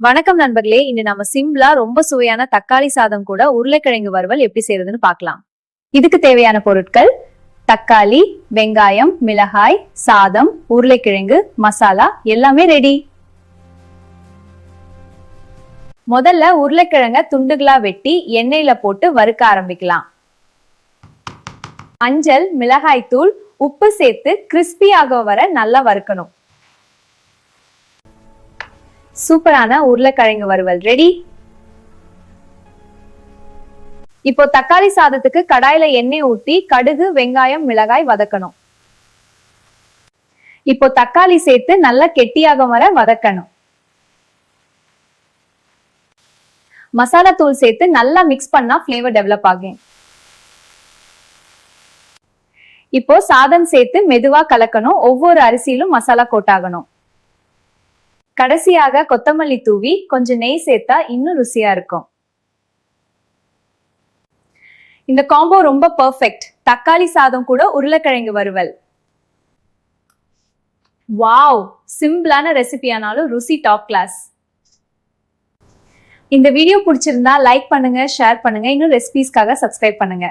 வணக்கம் நண்பர்களே, இன்று நம்ம சிம்பிளா ரொம்ப சுவையான தக்காளி சாதம் கூட உருளைக்கிழங்கு வறுவல் எப்படி செய்யறதுன்னு பார்க்கலாம். இதுக்கு தேவையான பொருட்கள்: தக்காளி, வெங்காயம், மிளகாய், சாதம், உருளைக்கிழங்கு, மசாலா எல்லாமே ரெடி. முதல்ல உருளைக்கிழங்க துண்டுகளா வெட்டி எண்ணெயில போட்டு வறுக்க ஆரம்பிக்கலாம். மஞ்சள், மிளகாய் தூள், உப்பு சேர்த்து கிறிஸ்பி ஆக வர நல்லா வறுக்கணும். சூப்பரான உருளைக்கிழங்கு வறுவல் ரெடி. இப்போ தக்காளி சாதத்துக்கு கடாயில எண்ணெய் ஊத்தி கடுகு, வெங்காயம், மிளகாய் வதக்கணும். இப்போ தக்காளி சேர்த்து நல்லா கெட்டியாக வர வதக்கணும். மசாலா தூள் சேர்த்து நல்லா மிக்ஸ் பண்ணா ஃபிளேவர் டெவலப் ஆகும். இப்போ சாதம் சேர்த்து மெதுவா கலக்கணும். ஒவ்வொரு அரிசியிலும் மசாலா கோட்டாகணும். கடைசியாக கொத்தமல்லி தூவி கொஞ்சம் நெய் சேர்த்தா இன்னும் ருசியா இருக்கும். இந்த காம்போ ரொம்ப பெர்ஃபெக்ட். தக்காளி சாதம் கூட உருளைக்கிழங்கு வறுவல். வாவ்! சிம்பிளான ரெசிபியானாலும் ருசி டாப் கிளாஸ். இந்த வீடியோ பிடிச்சிருந்தா லைக் பண்ணுங்க, ஷேர் பண்ணுங்க. இன்னும் ரெசிபிஸ்க்காக சப்ஸ்கிரைப் பண்ணுங்க.